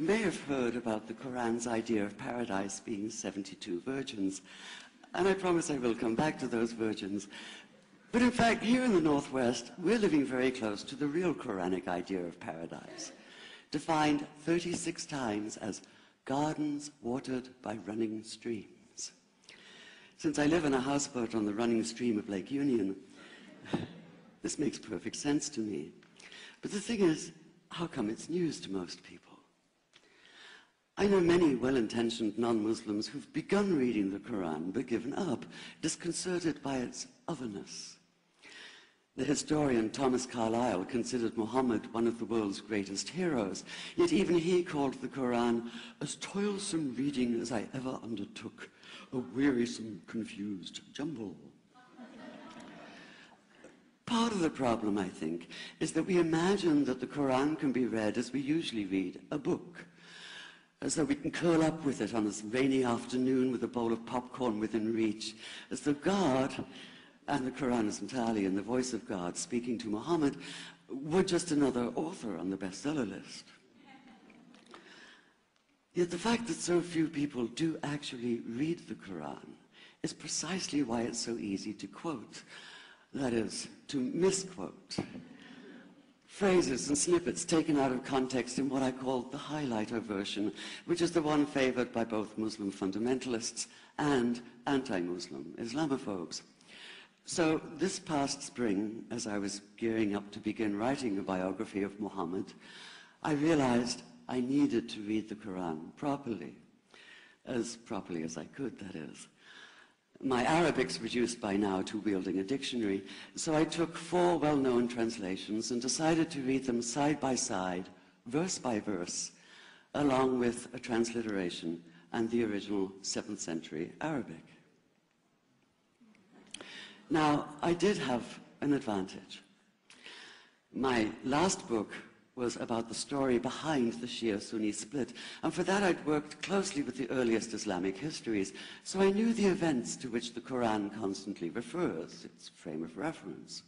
may have heard about the Quran's idea of paradise being 72 virgins, and I promise I will come back to those virgins. But in fact, here in the Northwest, we're living very close to the real Quranic idea of paradise, defined 36 times as gardens watered by running streams. Since I live in a houseboat on the running stream of Lake Union, this makes perfect sense to me. But the thing is, how come it's news to most people? I know many well-intentioned non-Muslims who've begun reading the Quran but given up, disconcerted by its otherness. The historian Thomas Carlyle considered Muhammad one of the world's greatest heroes, yet even he called the Quran as toilsome reading as I ever undertook, a wearisome, confused jumble. Part of the problem, I think, is that we imagine that the Quran can be read as we usually read a book, as though we can curl up with it on this rainy afternoon with a bowl of popcorn within reach, as though God, and the Quran is entirely in the voice of God speaking to Muhammad, were just another author on the bestseller list. Yet the fact that so few people do actually read the Quran is precisely why it's so easy to quote, that is, to misquote. Phrases and snippets taken out of context in what I call the highlighter version, which is the one favored by both Muslim fundamentalists and anti-Muslim Islamophobes. So this past spring, as I was gearing up to begin writing a biography of Muhammad, I realized I needed to read the Quran properly as I could, that is. My Arabic's reduced by now to wielding a dictionary, so I took 4 well-known translations and decided to read them side by side, verse by verse, along with a transliteration and the original 7th century Arabic. Now, I did have an advantage. My last book was about the story behind the Shia-Sunni split, and for that I'd worked closely with the earliest Islamic histories, so I knew the events to which the Quran constantly refers, its frame of reference.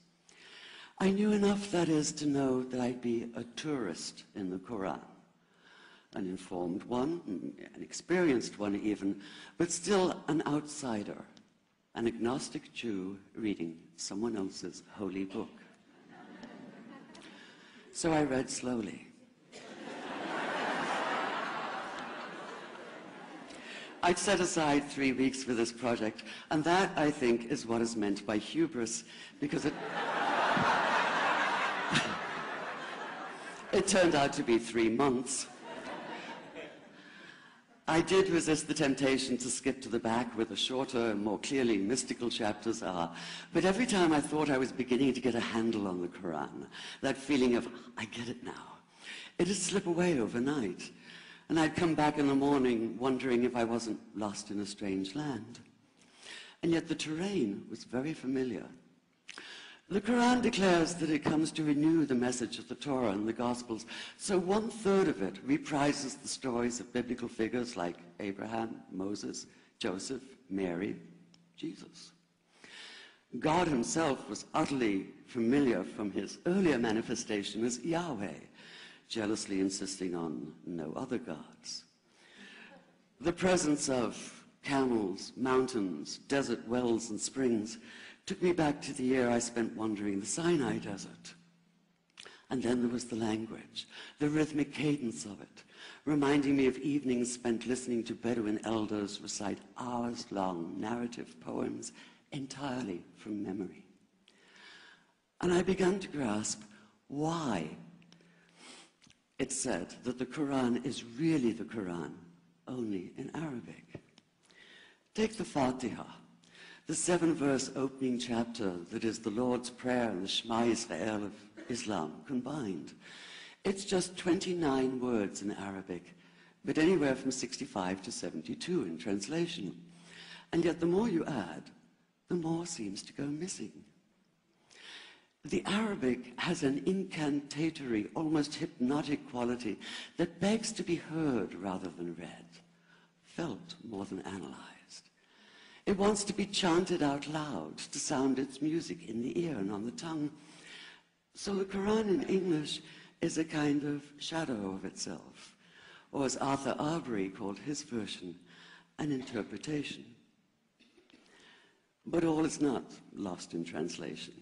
I knew enough, that is, to know that I'd be a tourist in the Quran, an informed one, an experienced one even, but still an outsider, an agnostic Jew reading someone else's holy book. So I read slowly. I'd set aside 3 weeks for this project, and that, I think, is what is meant by hubris, because it turned out to be 3 months. I did resist the temptation to skip to the back where the shorter and more clearly mystical chapters are, but every time I thought I was beginning to get a handle on the Quran, that feeling of, I get it now, it'd slip away overnight, and I'd come back in the morning wondering if I wasn't lost in a strange land. And yet the terrain was very familiar. The Quran declares that it comes to renew the message of the Torah and the Gospels, so 1/3 of it reprises the stories of biblical figures like Abraham, Moses, Joseph, Mary, Jesus. God himself was utterly familiar from his earlier manifestation as Yahweh, jealously insisting on no other gods. The presence of camels, mountains, desert wells, and springs took me back to the year I spent wandering the Sinai desert. And then there was the language, the rhythmic cadence of it, reminding me of evenings spent listening to Bedouin elders recite hours-long narrative poems entirely from memory. And I began to grasp why it's said that the Quran is really the Quran, only in Arabic. Take the Fatiha, the 7-verse opening chapter that is the Lord's Prayer and the Shema Israel of Islam combined. It's just 29 words in Arabic, but anywhere from 65 to 72 in translation. And yet the more you add, the more seems to go missing. The Arabic has an incantatory, almost hypnotic quality that begs to be heard rather than read, felt more than analyzed. It wants to be chanted out loud, to sound its music in the ear and on the tongue. So the Quran in English is a kind of shadow of itself, or as Arthur Arbery called his version, an interpretation. But all is not lost in translation.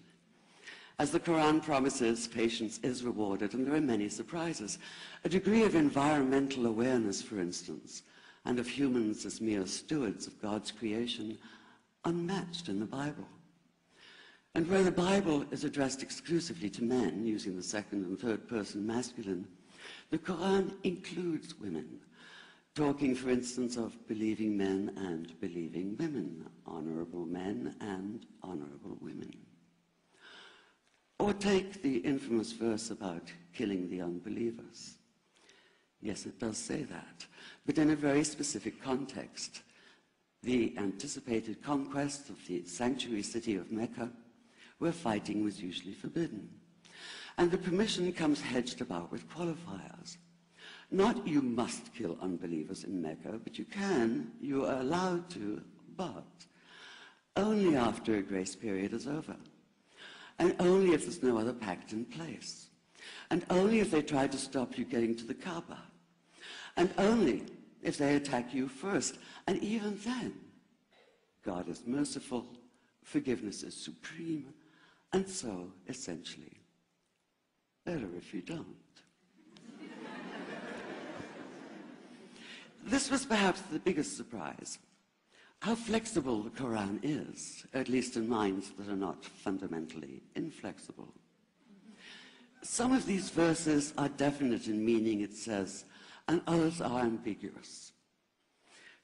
As the Quran promises, patience is rewarded, and there are many surprises. A degree of environmental awareness, for instance, and of humans as mere stewards of God's creation, unmatched in the Bible. And where the Bible is addressed exclusively to men, using the second and third person masculine, the Quran includes women, talking, for instance, of believing men and believing women, honorable men and honorable women. Or take the infamous verse about killing the unbelievers. Yes, it does say that, but in a very specific context. The anticipated conquest of the sanctuary city of Mecca, where fighting was usually forbidden. And the permission comes hedged about with qualifiers. Not you must kill unbelievers in Mecca, but you are allowed to, but only after a grace period is over. And only if there's no other pact in place. And only if they try to stop you getting to the Kaaba. And only if they attack you first. And even then, God is merciful, forgiveness is supreme, and so, essentially, better if you don't. This was perhaps the biggest surprise. How flexible the Quran is, at least in minds that are not fundamentally inflexible. Some of these verses are definite in meaning, it says, and others are ambiguous.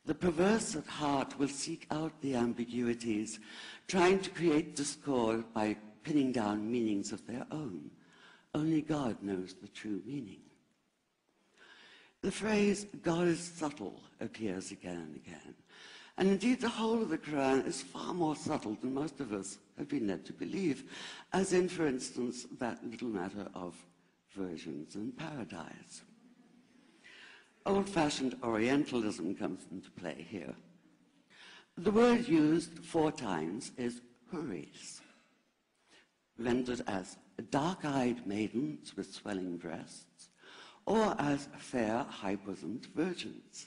The perverse at heart will seek out the ambiguities, trying to create discord by pinning down meanings of their own. Only God knows the true meaning. The phrase, God is subtle, appears again and again. And indeed, the whole of the Quran is far more subtle than most of us have been led to believe, as in, for instance, that little matter of virgins and paradise. Old-fashioned Orientalism comes into play here. The word used 4 times is huris, rendered as dark-eyed maidens with swelling breasts, or as fair, high-bosomed virgins.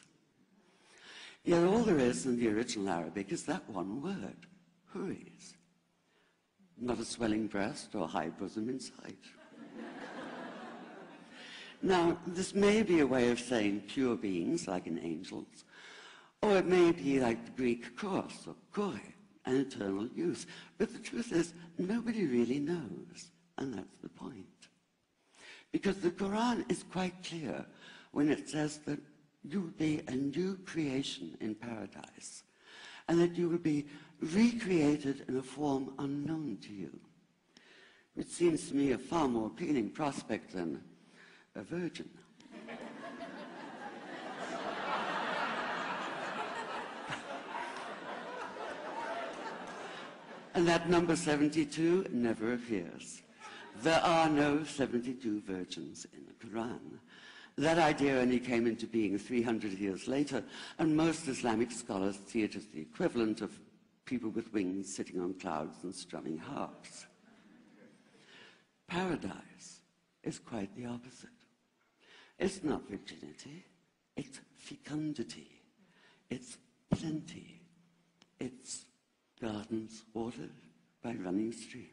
Yet all there is in the original Arabic is that one word, huris. Not a swelling breast or high bosom in sight. Now, this may be a way of saying pure beings, like in angels, or it may be like the Greek kos or kore, an eternal youth. But the truth is, nobody really knows, and that's the point. Because the Quran is quite clear when it says that you will be a new creation in paradise, and that you will be recreated in a form unknown to you, which seems to me a far more appealing prospect than a virgin. And that number 72 never appears. There are no 72 virgins in the Quran. That idea only came into being 300 years later, and most Islamic scholars see it as the equivalent of people with wings sitting on clouds and strumming harps. Paradise is quite the opposite. It's not virginity, it's fecundity, it's plenty, it's gardens watered by running streams.